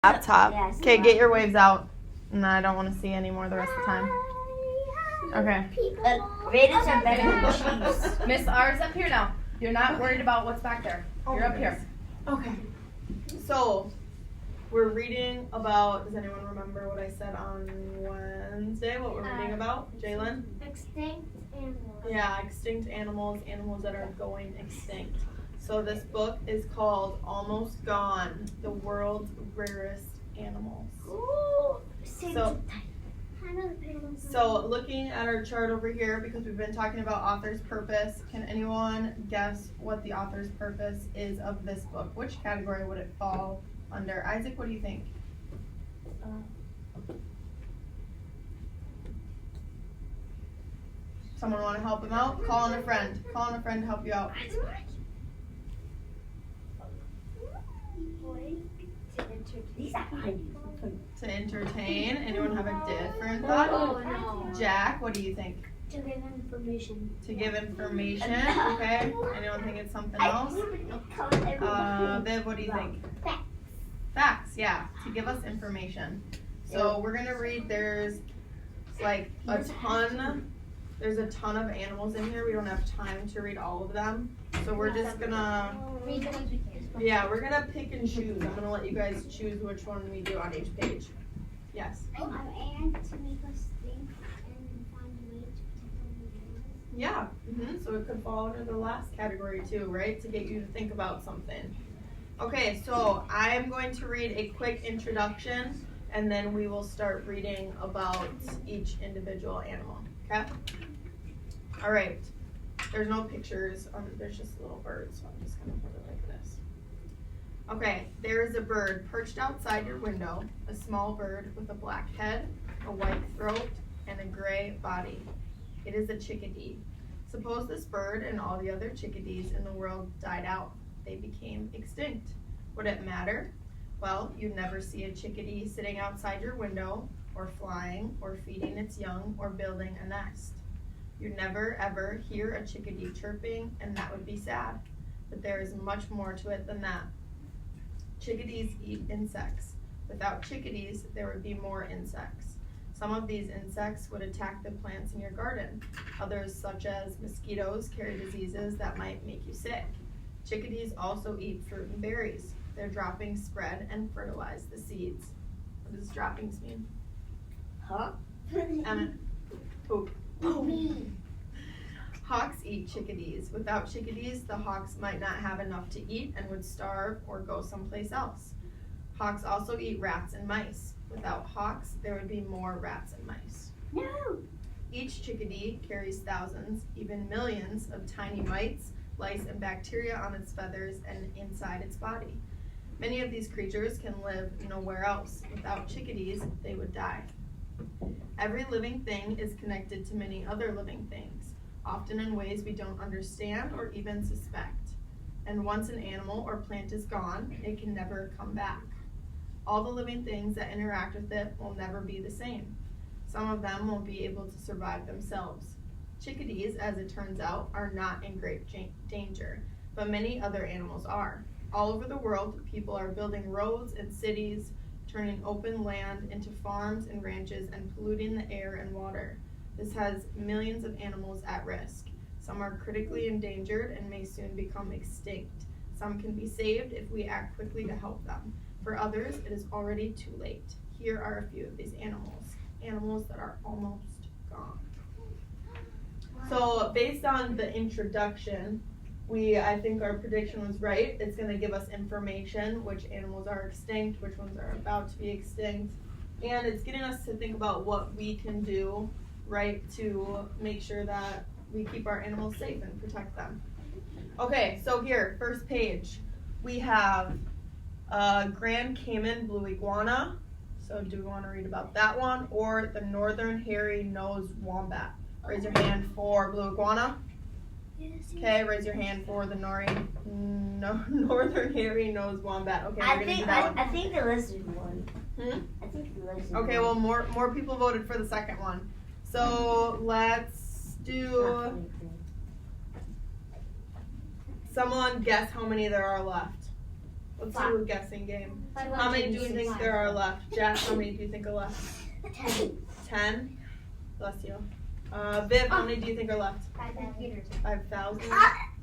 Laptop. Okay, get your waves out. No, I don't want to see any more the rest of the time. Okay. Raiders are better than Chiefs. Miss R's up here now. You're not worried about what's back there. You're up here. Okay. So, we're reading about, does anyone remember what I said on Wednesday? What we're reading about? Jalen? Extinct animals. Yeah, extinct animals, animals that are going extinct. So this book is called Almost Gone, the World's Rarest Animals. Ooh, So looking at our chart over here, because we've been talking about author's purpose, can anyone guess what the author's purpose is of this book? Which category would it fall under? Isaac, what do you think? Someone want to help him out? Call on a friend. Call on a friend to help you out. To entertain. Anyone have a different thought? Oh, no. Jack, what do you think? To give information. To give information. Okay. Anyone think it's something else? Viv, what do you think? Facts. Facts, yeah. To give us information. So we're gonna read. There's like a ton. There's a ton of animals in here. We don't have time to read all of them. So we're just gonna. Read the ones we can. Yeah, we're gonna pick and choose. I'm gonna let you guys choose which one we do on each page. Yes. And to make us think and find a way to protect our Yeah. So it could fall under the last category too, right? To get you to think about something. Okay, so I am going to read a quick introduction, and then we will start reading about each individual animal. Okay. All right. There's no pictures. There's just little birds, so I'm just gonna put it like this. Okay, there is a bird perched outside your window, a small bird with a black head, a white throat, and a gray body. It is a chickadee. Suppose this bird and all the other chickadees in the world died out. They became extinct. Would it matter? Well, you'd never see a chickadee sitting outside your window, or flying, or feeding its young, or building a nest. You'd never ever hear a chickadee chirping, and that would be sad. But there is much more to it than that. Chickadees eat insects. Without chickadees, there would be more insects. Some of these insects would attack the plants in your garden. Others, such as mosquitoes, carry diseases that might make you sick. Chickadees also eat fruit and berries. Their droppings spread and fertilize the seeds. What does droppings mean? Huh? Emmett. Poop. Hawks eat chickadees. Without chickadees, the hawks might not have enough to eat and would starve or go someplace else. Hawks also eat rats and mice. Without hawks, there would be more rats and mice. No. Each chickadee carries thousands, even millions, of tiny mites, lice, and bacteria on its feathers and inside its body. Many of these creatures can live nowhere else. Without chickadees, they would die. Every living thing is connected to many other living things, often in ways we don't understand or even suspect. And once an animal or plant is gone, it can never come back. All the living things that interact with it will never be the same. Some of them won't be able to survive themselves. Chickadees, as it turns out, are not in great danger, but many other animals are. All over the world, people are building roads and cities, turning open land into farms and ranches, and polluting the air and water. This has millions of animals at risk. Some are critically endangered and may soon become extinct. Some can be saved if we act quickly to help them. For others, it is already too late. Here are a few of these animals that are almost gone. So based on the introduction, I think our prediction was right. It's going to give us information, which animals are extinct, which ones are about to be extinct, and it's getting us to think about what we can do, right, to make sure that we keep our animals safe and protect them. Okay, so here, first page, we have Grand Cayman blue iguana. So do we want to read about that one, or the northern hairy-nosed wombat? Raise your hand for blue iguana. Okay, raise your hand for the northern hairy-nosed wombat. Okay, we're gonna do that one. I think the lizard one. Hmm? I think the lizard Okay, one. well, more people voted for the second one. So let's do. Someone guess how many there are left. Let's do a guessing game. How many do you think there are left? Jack, how many do you think are left? 10? Bless you. Viv, how many do you think are left? 5,000?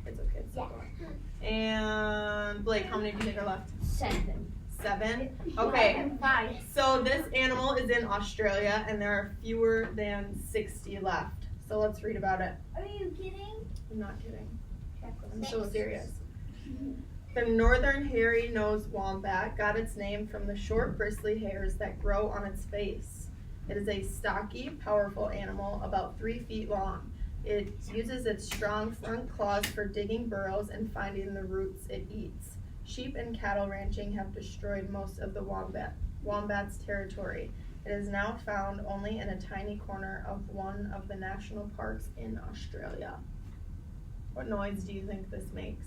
It's okay. It's still going. And Blake, how many do you think are left? 7. 7? Okay. 5. So this animal is in Australia and there are fewer than 60 left. So let's read about it. Are you kidding? I'm not kidding. I'm so serious. The northern hairy-nosed wombat got its name from the short bristly hairs that grow on its face. It is a stocky, powerful animal about 3 feet long. It uses its strong front claws for digging burrows and finding the roots it eats. Sheep and cattle ranching have destroyed most of the wombat's territory. It is now found only in a tiny corner of one of the national parks in Australia. What noise do you think this makes?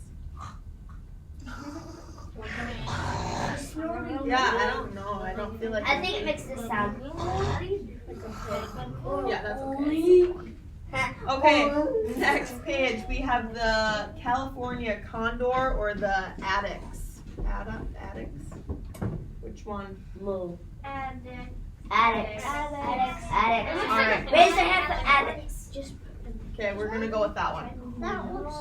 Yeah, I don't know. I don't feel like I think it makes this sound. Yeah, that's okay. Okay, next page we have the California condor or the addax. Addax? Which one? Move. Addax. Addicts. Addicts. Addicts. Alright. Raise your hand for addicts. Just Okay, we're gonna go with that one. That looks.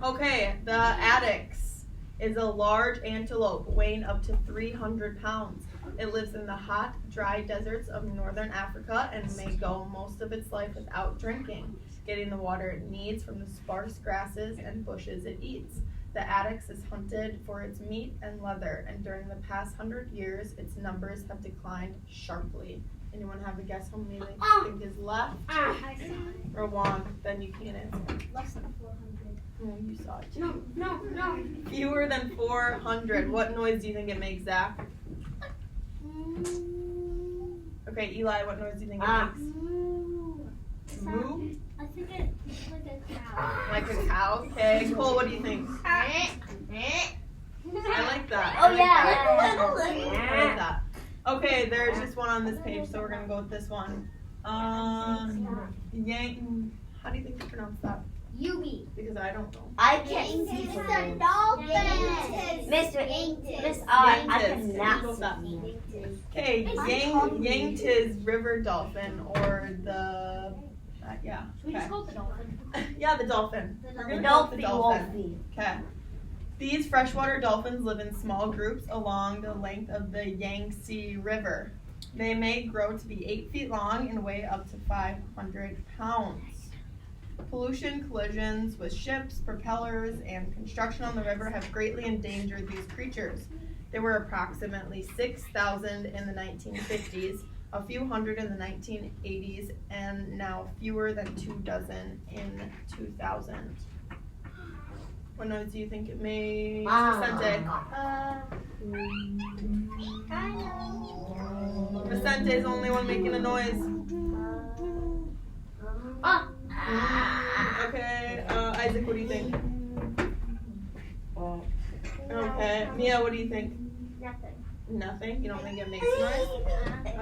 Okay, the addax is a large antelope weighing up to 300 pounds. It lives in the hot, dry deserts of northern Africa and may go most of its life without drinking, getting the water it needs from the sparse grasses and bushes it eats. The addax is hunted for its meat and leather, and during the past 100 years, its numbers have declined sharply. Anyone have a guess how many they think is left? Rowan, then you can answer. Less than 400. Oh, you saw it too. No. Fewer than 400. What noise do you think it makes, Zach? Okay, Eli, what noise do you think it makes? Moo? I think it's like a cow. Like a cow? Okay. Cole, what do you think? I like that. Oh, I like yeah. that. I like that. Okay, there's just one on this page, so we're gonna go with this one. Yang. How do you think you pronounce that? Yubi. Because I don't know. I can't see It's for a this. dolphin. Miss R, I Yangtiz. cannot see. Okay, Yangtiz river dolphin or the yeah. We just Okay. call it the dolphin. Yeah, the dolphin. We're The gonna go dolphin with the dolphin. wolfie. Okay. These freshwater dolphins live in small groups along the length of the Yangtze River. They may grow to be 8 feet long and weigh up to 500 pounds. Pollution, collisions with ships, propellers, and construction on the river have greatly endangered these creatures. There were approximately 6,000 in the 1950s, a few hundred in the 1980s, and now fewer than 2 dozen in 2000. What noise do you think it makes? Vicente. Vicente is the only one making a noise. Okay, Isaac, what do you think? Okay, Mia, what do you think? Nothing. Nothing? You don't think it makes a noise?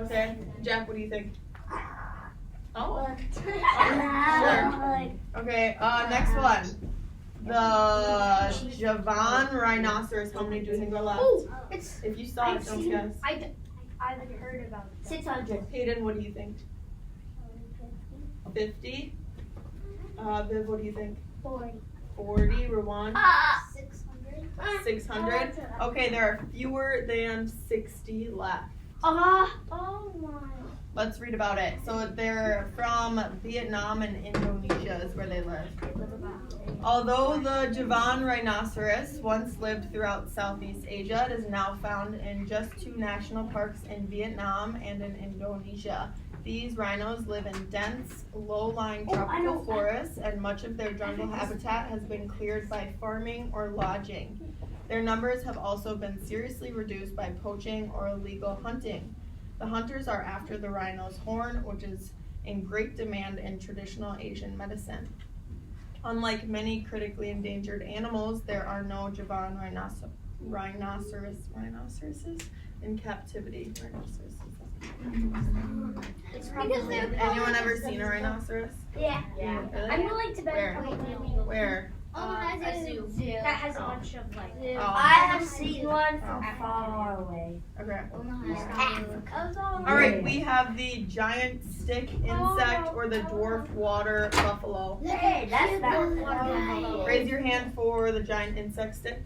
Okay, Jack, what do you think? Oh, sure. Okay, next one. The Javan rhinoceros. How many do you think are left? It's. If you saw it, don't guess. I've heard about it. 600. Hayden, what do you think? 50? Viv, what do you think? 40. 40, Rowan? 600. 600? Okay, there are fewer than 60 left. Oh my. Let's read about it. So they're from Vietnam and Indonesia is where they live. Although the Javan rhinoceros once lived throughout Southeast Asia, it is now found in just 2 national parks in Vietnam and in Indonesia. These rhinos live in dense, low-lying tropical forests, and much of their jungle habitat has been cleared by farming or lodging. Their numbers have also been seriously reduced by poaching or illegal hunting. The hunters are after the rhino's horn, which is in great demand in traditional Asian medicine. Unlike many critically endangered animals, there are no Javan rhinoceroses in captivity. Anyone ever seen a rhinoceros? Yeah. Really? I'm willing to bet. Where? A zoo. That has a bunch of like. Oh. I have seen one from far away. Okay. Africa. All right, we have the giant stick insect or the dwarf water buffalo. Hey, that's that. Raise your hand for the giant insect stick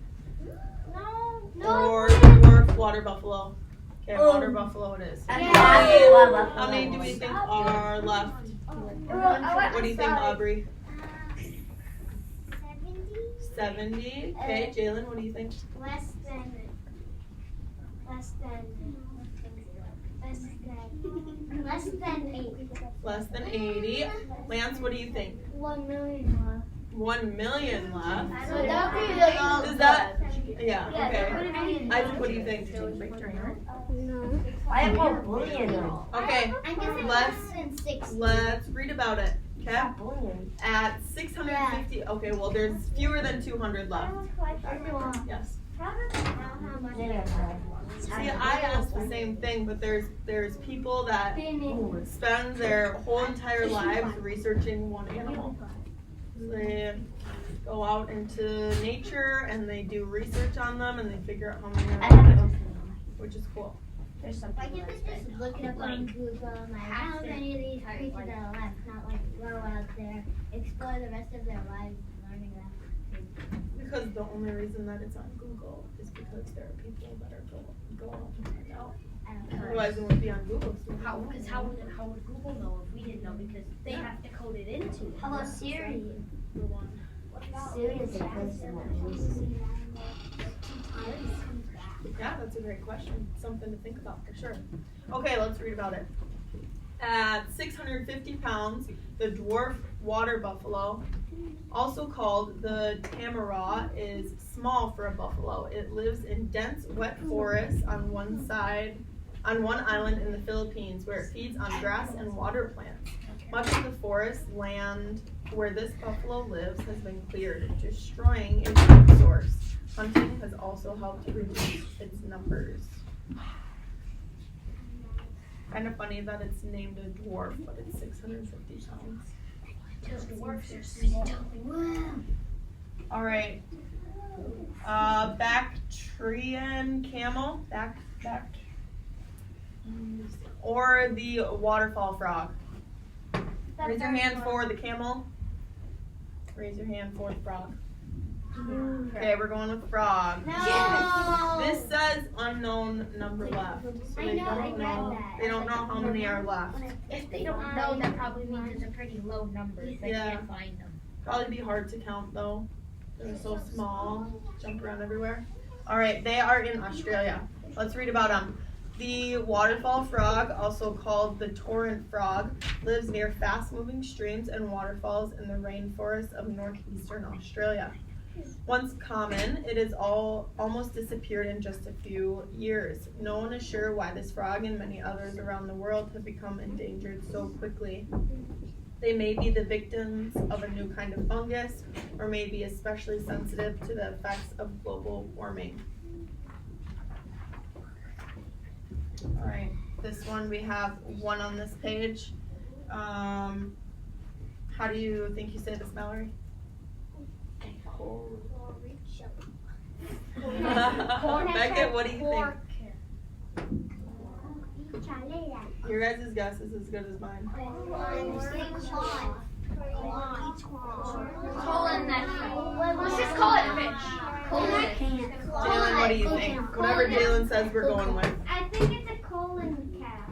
No. or dwarf water buffalo. Okay, water buffalo it is. Yeah. How many do we think are left? What do you think, Aubrey? 70. Okay, Jalen, what do you think? Less than 8. Less than 80. Lance, what do you think? 1 million. 1 million left. So that would be the Is that? Yeah, okay. Isaac, what do you think? No. I have 1 billion. Okay, I'm guessing Less- less than 6. let's read about it. Okay? Billion. At 650, okay, well, there's fewer than 200 left. Yes. How does it know how much? See, I asked the same thing, but there's people that spend their whole entire lives researching one animal. They go out into nature and they do research on them and they figure out how many I are left, haven't. which is cool. There's some Like if it's just look it up on Google, like how many of these creatures are alive, not like go out there, explore the rest of their lives learning that. Because the only reason that it's on Google is because there are people that are go out and find out. Otherwise, it would be on Google. So How would Google know if we didn't know? Because they have to code it into it. How about Siri? the one. Siri is a person that uses it. Yeah, that's a great question. Something to think about for sure. Okay, let's read about it. At 650 pounds, the dwarf water buffalo, also called the tamaraw, is small for a buffalo. It lives in dense, wet forests on one island in the Philippines, where it feeds on grass and water plants. Much of the forest land where this buffalo lives has been cleared, destroying its food source. Hunting has also helped reduce its numbers. Kind of funny that it's named a dwarf, but it's 650 pounds. Because dwarfs are small. All right. Bactrian camel. Back. Or the waterfall frog. Raise your hand for the camel. Raise your hand for the frog. Okay, we're going with frog. No. This says unknown number left. So they I know, I don't read know. that. They don't know how many are left. If they don't know, that probably means it's a pretty low number. They Yeah. can't find them. Probably be hard to count though. They're so small, jump around everywhere. All right, they are in Australia. Let's read about them. The waterfall frog, also called the torrent frog, lives near fast-moving streams and waterfalls in the rainforests of northeastern Australia. Once common, it has almost disappeared in just a few years. No one is sure why this frog and many others around the world have become endangered so quickly. They may be the victims of a new kind of fungus, or may be especially sensitive to the effects of global warming. All right, this one we have one on this page. How do you think you say this, Mallory? Beckett, what do you think? Your guys' guess is as good as mine. Let's just call it fish. Jalen, what do you think? Whatever Jalen says, we're going with. I think it's a colon cap.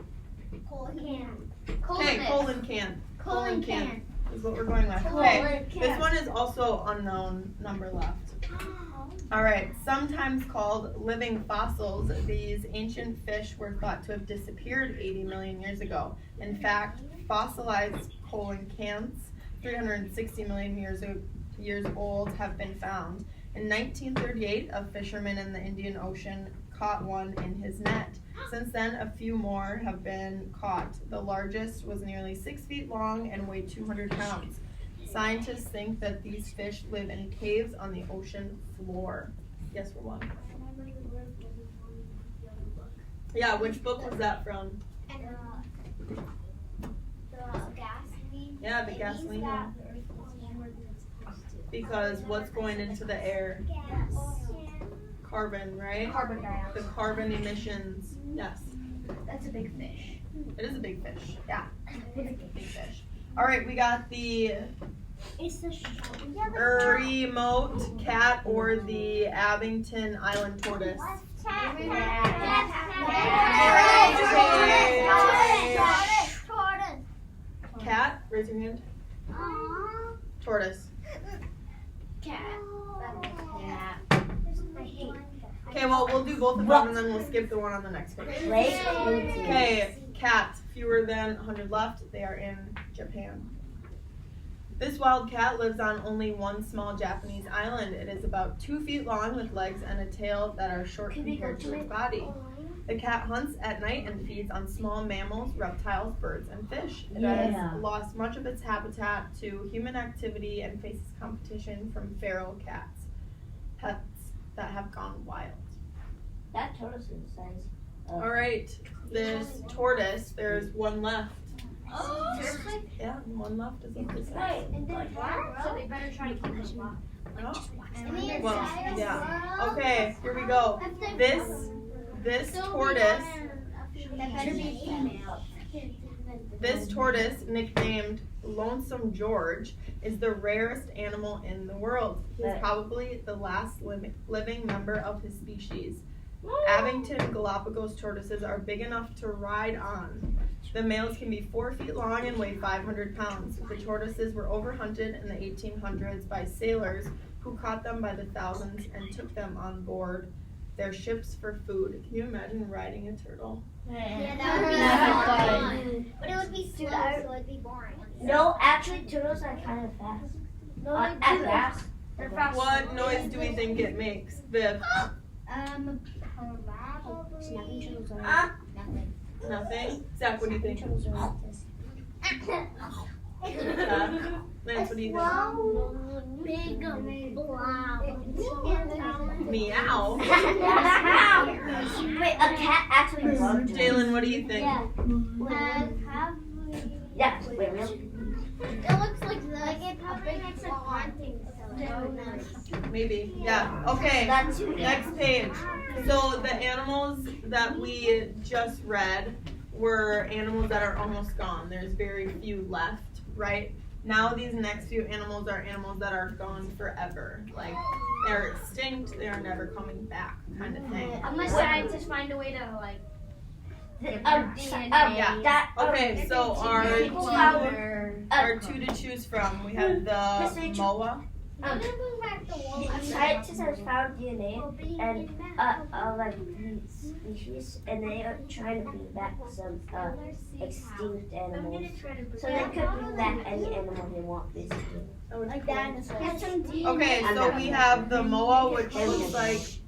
Okay, colon can. Colon can. Is what we're going with. Okay, this one is also unknown number left. All right, sometimes called living fossils, these ancient fish were thought to have disappeared 80 million years ago. In fact, fossilized coelacanths, 360 million years old, have been found. In 1938, a fisherman in the Indian Ocean caught one in his net. Since then, a few more have been caught. The largest was nearly 6 feet long and weighed 200 pounds. Scientists think that these fish live in caves on the ocean floor. Guess for what? Yeah, which book was that from? Yeah, the gasoline one. because what's going into the air? Carbon, right? Carbon dioxide. The carbon emissions. Yes, That's a big fish. it is a big fish. Yeah, big fish. All right, we got the It's the remote cat or the Abington Island tortoise. Cat, raise your hand. Tortoise. Okay, well, we'll do both of them and then we'll skip the one on the next page. Lake Okay, cat, fewer than 100 left. They are in Japan. This wild cat lives on only one small Japanese island. It is about 2 feet long with legs and a tail that are short compared to its body. The cat hunts at night and feeds on small mammals, reptiles, birds, and fish. It Yeah. has lost much of its habitat to human activity and faces competition from feral cats, pets that have gone wild. That tortoise is the size. All right, this tortoise, there's one left. Yeah, one left is of this size. So they better try to keep us alive. Well, yeah. Okay, here we go. This tortoise, nicknamed Lonesome George, is the rarest animal in the world. He is probably the last living member of his species. Abington Galapagos tortoises are big enough to ride on. The males can be 4 feet long and weigh 500 pounds. The tortoises were overhunted in the 1800s by sailors who caught them by the thousands and took them on board their ships for food. Can you imagine riding a turtle? Yeah, that would be fun. But it would be slow, so it'd be boring. No, actually, turtles are kind of fast. At fast. They're fast. What noise do we think it makes, Viv? Nothing? Zach, what do you think? Lance, what do you think? Big Meow. Wait, a cat actually loves Jalen, what do you think? Yeah, wait, real? It looks like it probably makes a haunting. Maybe. Yeah. Okay. That's Next page. So the animals that we just read were animals that are almost gone. There's very few left, right? Now these next few animals are animals that are gone forever. Like they're extinct, they are never coming back kind of thing. Unless scientists find a way to like Yeah. Okay, so people found our two to choose from. We have the moa. Scientists have found DNA and like species, and they are trying to bring back some extinct animals. So they could bring back any animal they want, basically. Like dinosaurs. Okay, so we have the moa, which looks like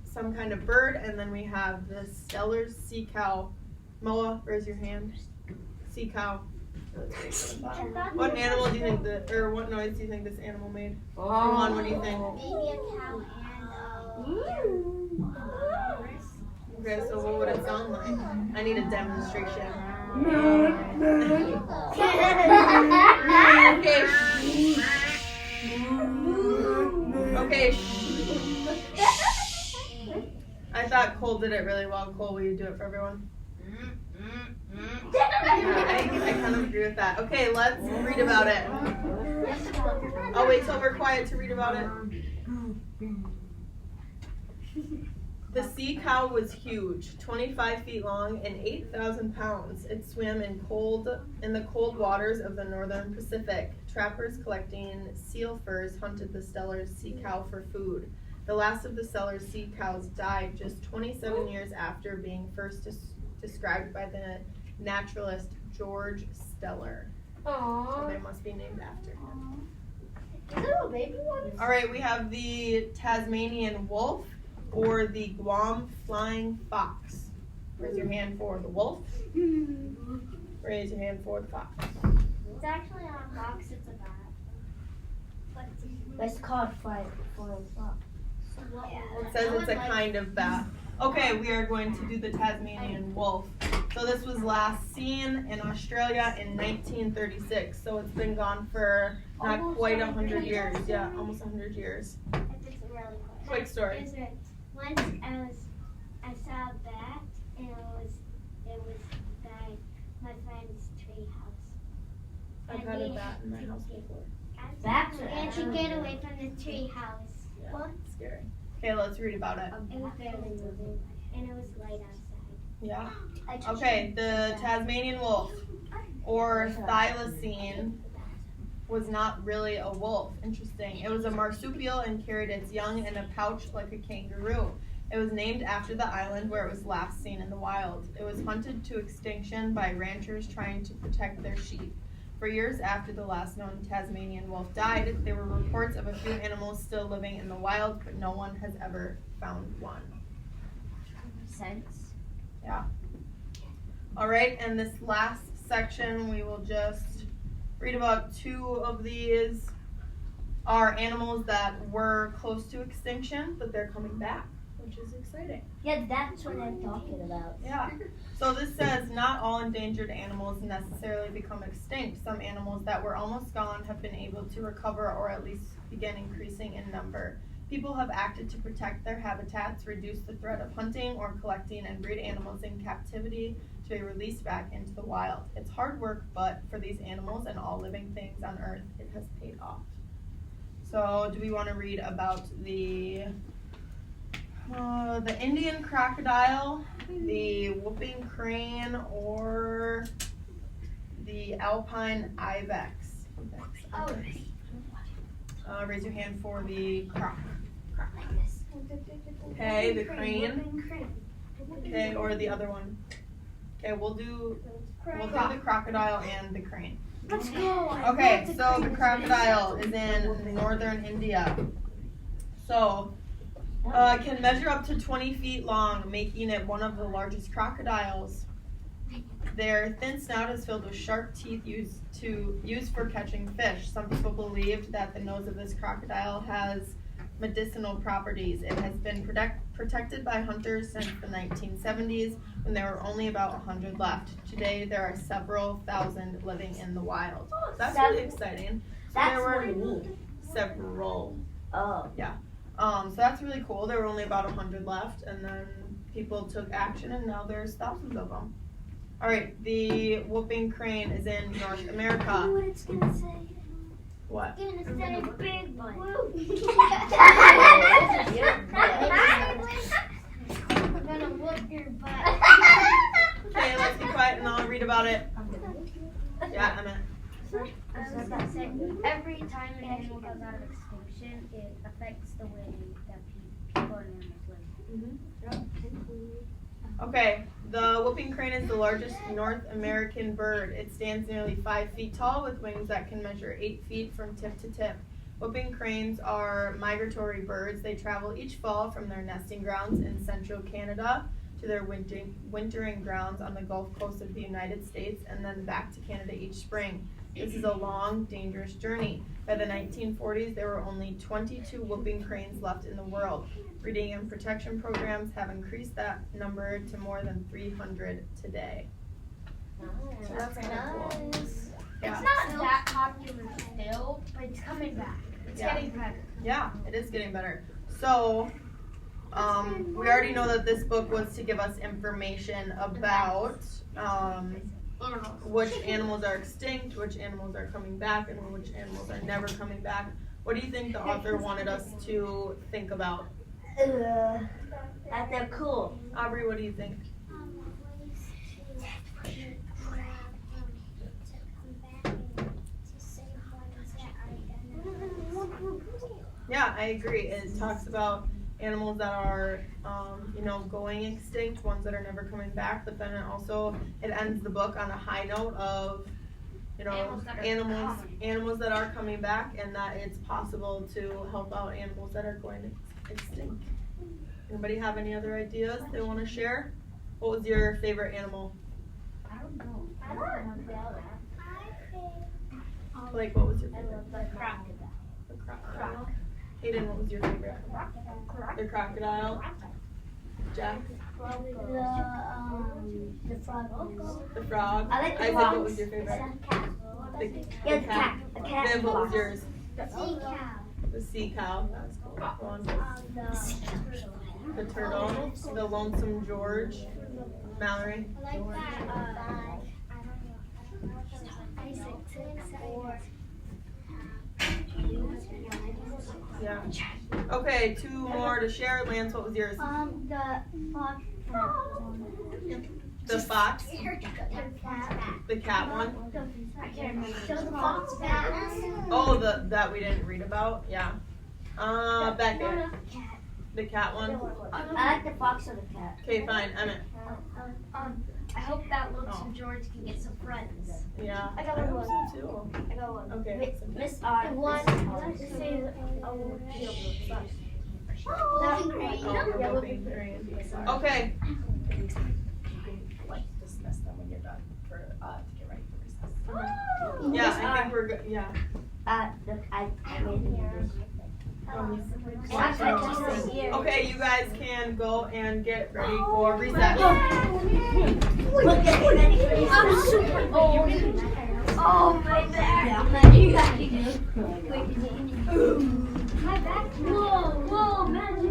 some kind of bird, and then we have the Steller's sea cow. Moa, raise your hand. Sea cow. What animal do you think what noise do you think this animal made? Roman, what do you think? Maybe a cow and Okay, so what would it sound like? I need a demonstration. Okay. I thought Cole did it really well. Cole, will you do it for everyone? Yeah, I kind of agree with that. Okay, let's read about it. I'll wait till we're quiet to read about it. The sea cow was huge, 25 feet long and 8,000 pounds. It swam in the cold waters of the northern Pacific. Trappers collecting seal furs hunted the Steller's sea cow for food. The last of the Steller's sea cows died just 27 years after being first described by the naturalist George Steller. So they must be named after him. Is there a baby one? All right, we have the Tasmanian wolf or the Guam flying fox. Raise your hand for the wolf. Raise your hand for the fox. It's actually on a box, it's a bat. It's called flying fox. It says it's a kind of bat. Okay, we are going to do the Tasmanian wolf. So this was last seen in Australia in 1936. So it's been gone for not quite 100 years. Yeah, almost 100 years. It's really cool. Quick story. It's right. Once I saw a bat, and it was by my friend's tree house. I've had a bat in my house before. Bats are We had to get away from the tree house. Yeah, it's scary. Okay, let's read about it. It was barely moving, and it was light outside. Yeah. Okay, the Tasmanian wolf, or thylacine, was not really a wolf. Interesting. It was a marsupial and carried its young in a pouch like a kangaroo. It was named after the island where it was last seen in the wild. It was hunted to extinction by ranchers trying to protect their sheep. For years after the last known Tasmanian wolf died, there were reports of a few animals still living in the wild, but no one has ever found one. Sense. Yeah. All right, and this last section, we will just read about two of these are animals that were close to extinction, but they're coming back, which is exciting. Yeah, that's what I'm talking about. Yeah. So this says not all endangered animals necessarily become extinct. Some animals that were almost gone have been able to recover or at least begin increasing in number. People have acted to protect their habitats, reduce the threat of hunting or collecting, and breed animals in captivity to be released back into the wild. It's hard work, but for these animals and all living things on Earth, it has paid off. So do we want to read about the Indian crocodile, the whooping crane, or the alpine ibex? Raise your hand for the croc. Okay, the crane. Okay, or the other one. Okay, we'll do the crocodile and the crane. Let's go. Okay, so the crocodile is in northern India. So, can measure up to 20 feet long, making it one of the largest crocodiles. Their thin snout is filled with sharp teeth used for catching fish. Some people believed that the nose of this crocodile has medicinal properties. It has been protected by hunters since the 1970s, when there were only about 100 left. Today, there are several thousand living in the wild. That's really exciting. So That's there what were I need. several. Oh. So that's really cool. There were only about 100 left, and then people took action, and now there's thousands of them. All right, the whooping crane is in North America. What it's gonna say. What? It's gonna say big one. We're gonna whoop your butt. Okay, let's be quiet, and I'll read about it. Yeah, Emmett. I was gonna say, every time an animal goes out of extinction, it affects the way that people and animals live. Okay, the whooping crane is the largest North American bird. It stands nearly 5 feet tall with wings that can measure 8 feet from tip to tip. Whooping cranes are migratory birds. They travel each fall from their nesting grounds in central Canada to their wintering grounds on the Gulf Coast of the United States, and then back to Canada each spring. This is a long, dangerous journey. By the 1940s, there were only 22 whooping cranes left in the world. Breeding and protection programs have increased that number to more than 300 today. So that's kind of cool. Yeah. It's not that popular still, but it's coming back. It's getting better. Yeah, it is getting better. So, we already know that this book was to give us information about which animals are extinct, which animals are coming back, and which animals are never coming back. What do you think the author wanted us to think about? That they're cool. Aubrey, what do you think? Yeah, I agree. It talks about animals that are, going extinct, ones that are never coming back, but then it ends the book on a high note of, animals that are coming back, and that it's possible to help out animals that are going extinct. Anybody have any other ideas they want to share? What was your favorite animal? I don't know. Like, what was your favorite? The crocodile. The crocodile. Hayden, what was your favorite? The crocodile. Jack? The frog. The frog. I like the Isaac, fox. what was your favorite? The Yeah, the cat. A cat. Then what was yours? Sea cow. The sea cow. That was cool. Go on. The The turtle. The lonesome George. Mallory. I like that. I don't know. Yeah. Okay, two more to share. Lance, what was yours? The fox. The fox. The cat. The cat one. I can't remember. So the fox bat. Oh, that we didn't read about. Yeah. Becca. The cat one. I like the fox or the cat. Okay, fine. Emmett. I hope that lonesome George can get some friends. Yeah. I got hope one. so too. I got one. Okay. Miss R. One. Miss This is Oh, you're looking green. Okay. Like dismiss them when you're done for to get ready for recess. Yeah, I think we're good. Yeah. I made this. Okay, you guys can go and get ready for recess. Look at me. I'm super old. Oh, my back. You got to do. My back. Whoa, magic.